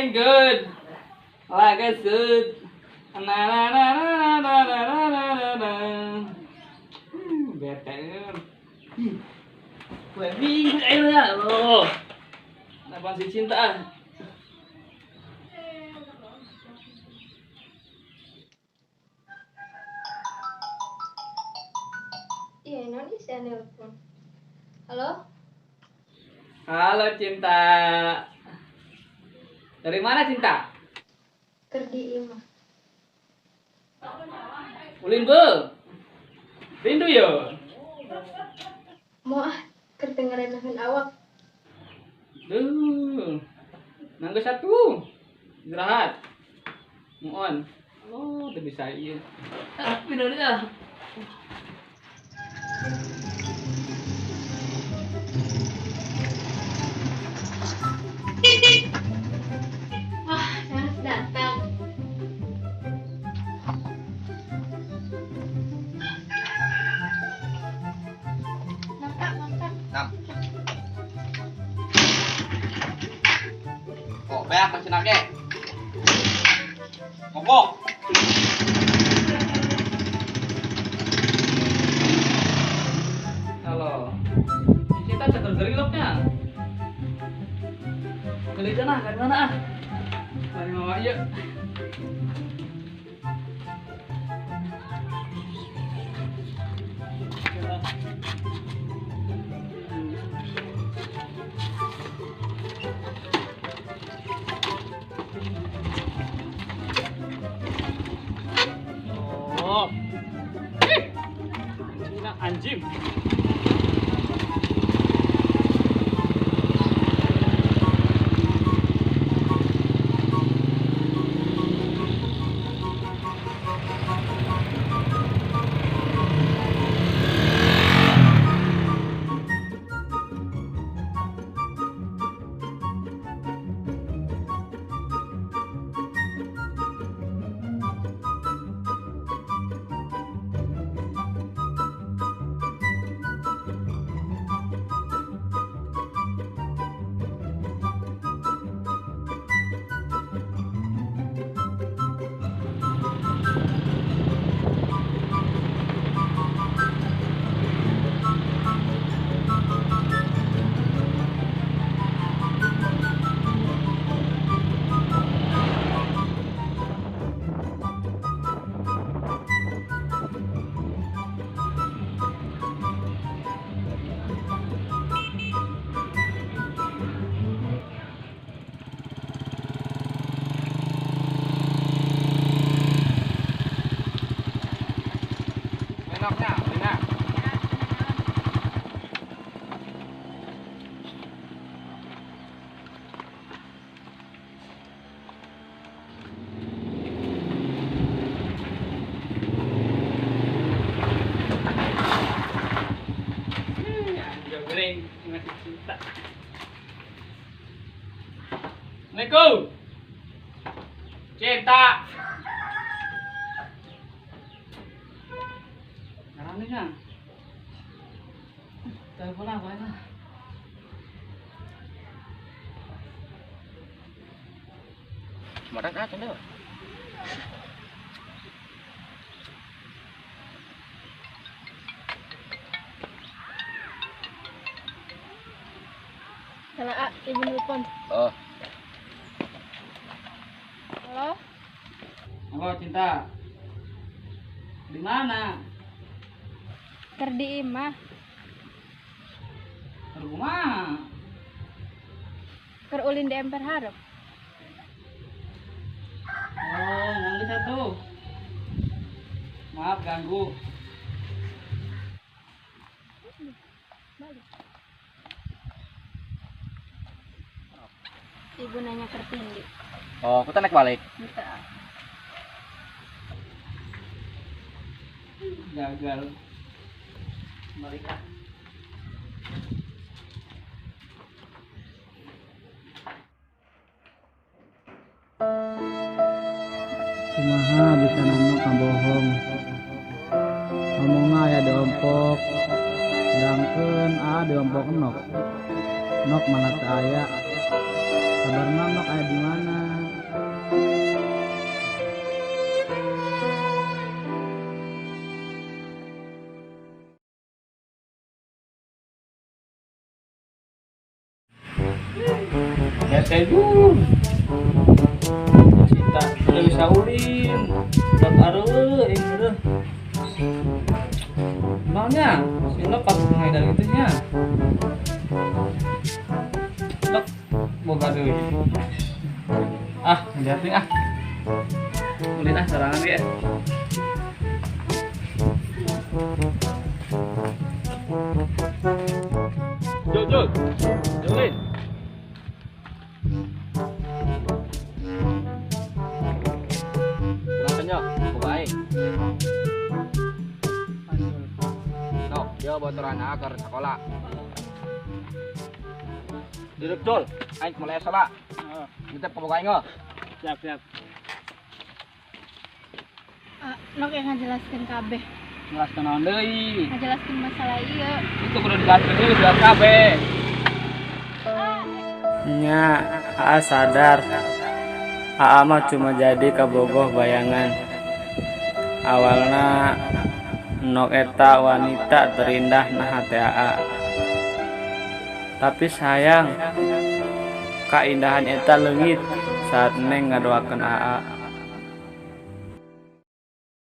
Looking good. Like a suit. Na na na na na na na na na. Bete. Gue bingung ya lo. Kenapa sih cinta? Iya, Indonesia nelpon. Halo? Halo cinta. Dari mana cinta? Kerdi Ima. Ulin bu. Rindu yo. Mau kedengeran dengan awak. Nangga satu. Istirahat. Mohon. Oh, udah bisa iya. Tapi udah dah. Yang datang. Makan. 6. Oh, beak masih nake. Ngokok. Halo. Cinta cekel geriloknya. Gelikan ah, dari mana ah? Dari mama iya. Oh. Anjing. Enaknya, enak. Juga goreng ngasih cinta. Assalamualaikum. Cinta. Karena kan. Telepon apa ya? Marah kan tuh. Salah ibu nelpon. Oh, Halo? Halo cinta. Di mana? Kerdi Ima. Di rumah. Ulin di Emper Harap. Oh, yang satu. Maaf ganggu. Ibu nanya kertindi. oh, kita naik balik. Bisa. Gagal. Mereka. Kumaha bisa namo kabohong. Ngomongna aya diompok. Sedangkeun diompok nok. Nok mana teu aya. Kabarna nok aya di mana? teh Jun. Cita teu bisa ulin. Dak areueuh aing bener. Naonnya? Sina pas ngaedan kitu nya. Dok, boga deui. Ah, jadi ah. Ulin ah sarangan ge. Jul, Julin. Kenapa nyo? Buka aing. No, dia botoran ke sekolah. Duduk Jul, aing mulai sekolah. Kita pembuka aing nggak? Siap. Nok yang ngajelaskeun kabeh. Jelaskeun naon deui? Ngajelaskeun masalah ieu. Itu kudu dijelaskeun deui jelas kabeh. Nya, Aa sadar. Aa mah cuma jadi kabogoh bayangan. Awalna Nok eta wanita terindah na hati Aa. Tapi sayang, keindahan eta leungit saat Neng ngadoakeun Aa.